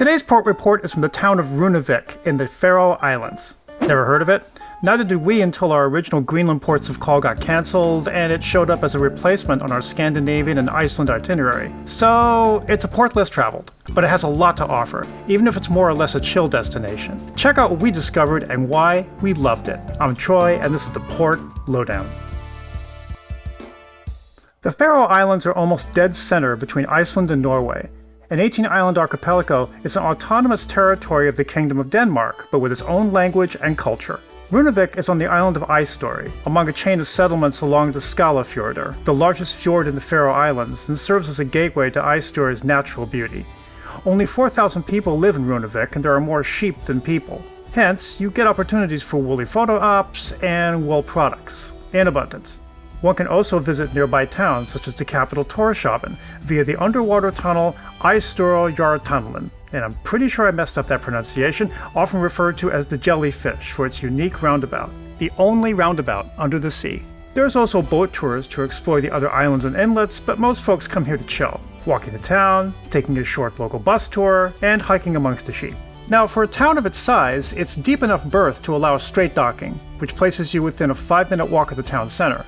Today's port report is from the town of Runavik in the Faroe Islands. Never heard of it? Neither did we until our original Greenland ports of call got cancelled and it showed up as a replacement on our Scandinavian and Iceland itinerary. So it's a port less traveled, but it has a lot to offer, even if it's more or less a chill destination. Check out what we discovered and why we loved it. I'm Troy and this is the Port Lowdown. The Faroe Islands are almost dead center between Iceland and Norway. An 18-island archipelago is an autonomous territory of the Kingdom of Denmark, but with its own language and culture. Runavik is on the island of Eysturoy, among a chain of settlements along the Skálafjørður, the largest fjord in the Faroe Islands, and serves as a gateway to Eysturoy's natural beauty. Only 4,000 people live in Runavik, and there are more sheep than people. Hence, you get opportunities for woolly photo ops and wool products in abundance. One can also visit nearby towns such as the capital Torshavn via the underwater tunnel Eysturoyartunnilin, and I'm pretty sure I messed up that pronunciation, often referred to as the jellyfish for its unique roundabout, the only roundabout under the sea. There's also boat tours to explore the other islands and inlets, but most folks come here to chill, walking the town, taking a short local bus tour, and hiking amongst the sheep. Now, for a town of its size, it's deep enough berth to allow straight docking, which places you within a 5-minute walk of the town center.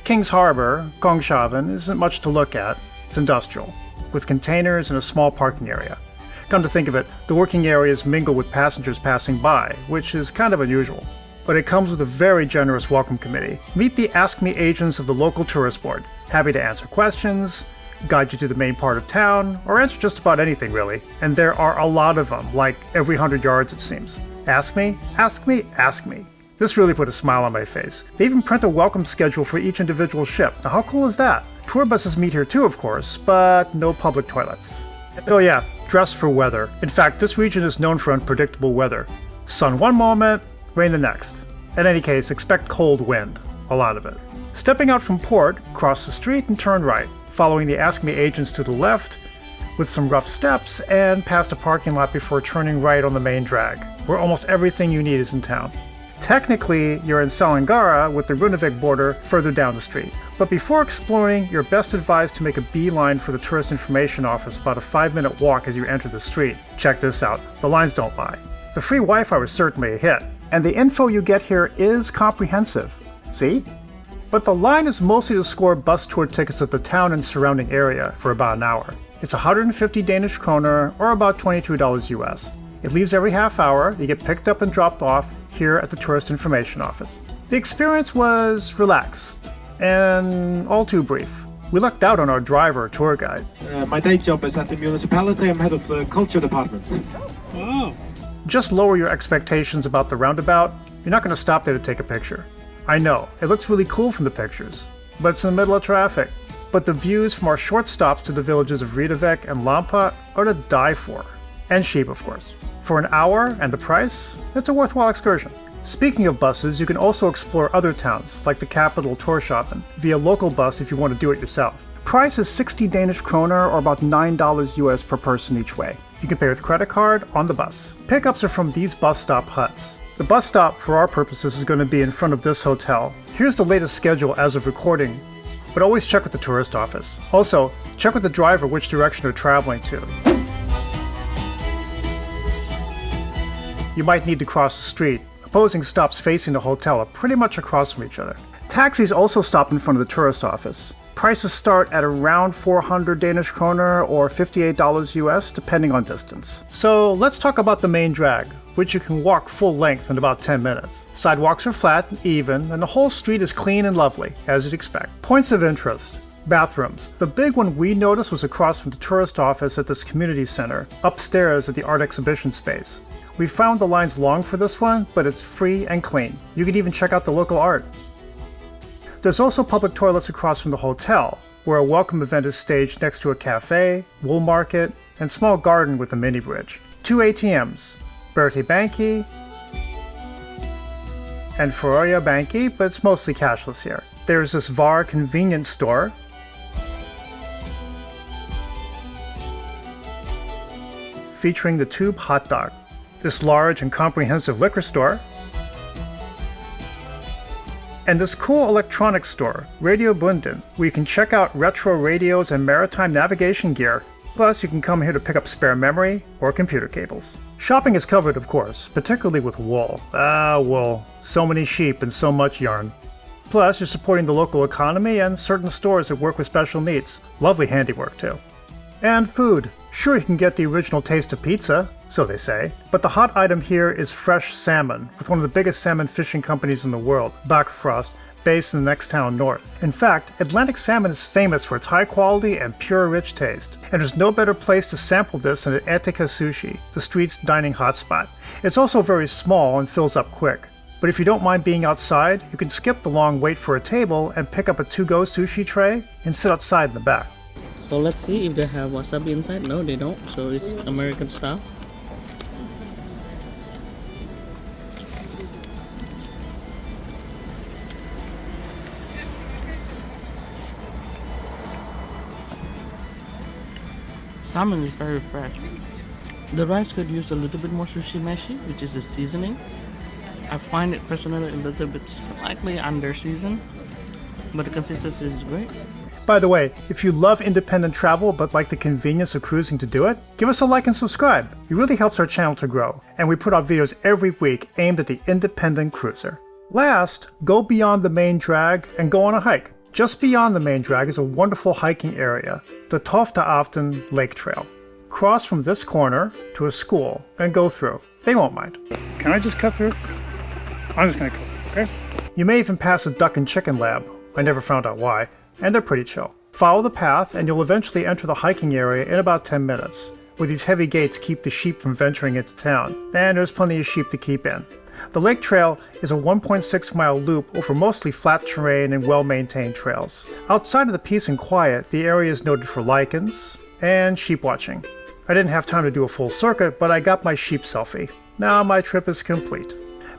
King's Harbor, Kongshavn, isn't much to look at. It's industrial, with containers and a small parking area. Come to think of it, the working areas mingle with passengers passing by, which is kind of unusual. But it comes with a very generous welcome committee. Meet the AskMe Agents of the local tourist board, happy to answer questions, guide you to the main part of town, or answer just about anything really. And there are a lot of them, like every 100 yards it seems. Ask me, ask me, ask me. This really put a smile on my face. They even print a welcome schedule for each individual ship. Now how cool is that? Tour buses meet here too, of course, but no public toilets. Oh yeah, dress for weather. In fact, this region is known for unpredictable weather. Sun one moment, rain the next. In any case, expect cold wind. A lot of it. Stepping out from port, cross the street and turn right, following the AskMe Agents to the left, with some rough steps, and past a parking lot before turning right on the main drag, where almost everything you need is in town. Technically, you're in Salangara with the Runavik border further down the street. But before exploring, you're best advised to make a beeline for the Tourist Information Office about a 5-minute walk as you enter the street. Check this out, the lines don't lie. The free Wi-Fi was certainly a hit, and the info you get here is comprehensive. See? But the line is mostly to score bus tour tickets of the town and surrounding area for about an hour. It's 150 Danish kroner, or about $22 US. It leaves every half hour, you get picked up and dropped off here at the Tourist Information Office. The experience was relaxed and all too brief. We lucked out on our driver or tour guide. My day job is at the municipality. I'm head of the culture department. Oh. Just lower your expectations about the roundabout. You're not going to stop there to take a picture. I know, it looks really cool from the pictures, but it's in the middle of traffic. But the views from our short stops to the villages of Runavik and Lampa are to die for. And sheep, of course. For an hour and the price, it's a worthwhile excursion. Speaking of buses, you can also explore other towns, like the capital Torshavn, via local bus if you want to do it yourself. Price is 60 Danish kroner or about $9 US per person each way. You can pay with credit card on the bus. Pickups are from these bus stop huts. The bus stop, for our purposes, is going to be in front of this hotel. Here's the latest schedule as of recording, but always check with the tourist office. Also, check with the driver which direction they're traveling to. You might need to cross the street. Opposing stops facing the hotel are pretty much across from each other. Taxis also stop in front of the tourist office. Prices start at around 400 Danish kroner or $58 US depending on distance. So let's talk about the main drag, which you can walk full length in about 10 minutes. Sidewalks are flat and even, and the whole street is clean and lovely, as you'd expect. Points of interest. Bathrooms. The big one we noticed was across from the tourist office at this community center, upstairs at the art exhibition space. We found the lines long for this one, but it's free and clean. You can even check out the local art. There's also public toilets across from the hotel, where a welcome event is staged next to a cafe, wool market, and small garden with a mini bridge. 2 ATMs, Berti Banki and Faroe Banki, but it's mostly cashless here. There's this VAR convenience store, featuring the tube hot dog. This large and comprehensive liquor store, and this cool electronics store, Radio Bunden, where you can check out retro radios and maritime navigation gear. Plus, you can come here to pick up spare memory or computer cables. Shopping is covered, of course, particularly with wool. Wool. So many sheep and so much yarn. Plus, you're supporting the local economy and certain stores that work with special needs. Lovely handiwork, too. And food. Sure, you can get the original taste of pizza, so they say, but the hot item here is fresh salmon, with one of the biggest salmon fishing companies in the world, Backfrost, based in the next town north. In fact, Atlantic salmon is famous for its high quality and pure rich taste, and there's no better place to sample this than at Etika Sushi, the street's dining hotspot. It's also very small and fills up quick. But if you don't mind being outside, you can skip the long wait for a table and pick up a to-go sushi tray and sit outside in the back. So let's see if they have wasabi inside. No, they don't. So it's American style. Salmon is very fresh. The rice could use a little bit more sushi meshi, which is the seasoning. I find it personally a little bit slightly under seasoned, but the consistency is great. By the way, if you love independent travel but like the convenience of cruising to do it, give us a like and subscribe. It really helps our channel to grow, and we put out videos every week aimed at the independent cruiser. Last, go beyond the main drag and go on a hike. Just beyond the main drag is a wonderful hiking area, the Toftavatn Lake Trail. Cross from this corner to a school and go through. They won't mind. Can I just cut through? I'm just gonna go, okay? You may even pass a duck and chicken lab. I never found out why, and they're pretty chill. Follow the path and you'll eventually enter the hiking area in about 10 minutes, where these heavy gates keep the sheep from venturing into town, and there's plenty of sheep to keep in. The lake trail is a 1.6-mile loop over mostly flat terrain and well-maintained trails. Outside of the peace and quiet, the area is noted for lichens and sheep watching. I didn't have time to do a full circuit, but I got my sheep selfie. Now my trip is complete.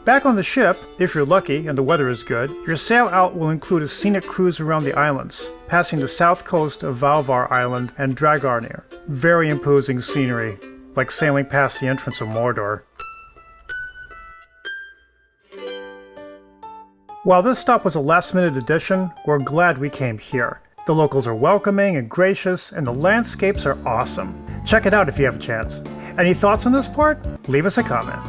Back on the ship, if you're lucky and the weather is good, your sail out will include a scenic cruise around the islands, passing the south coast of Valvar Island and Dragarnir. Very imposing scenery, like sailing past the entrance of Mordor. While this stop was a last-minute addition, we're glad we came here. The locals are welcoming and gracious, and the landscapes are awesome. Check it out if you have a chance. Any thoughts on this part? Leave us a comment.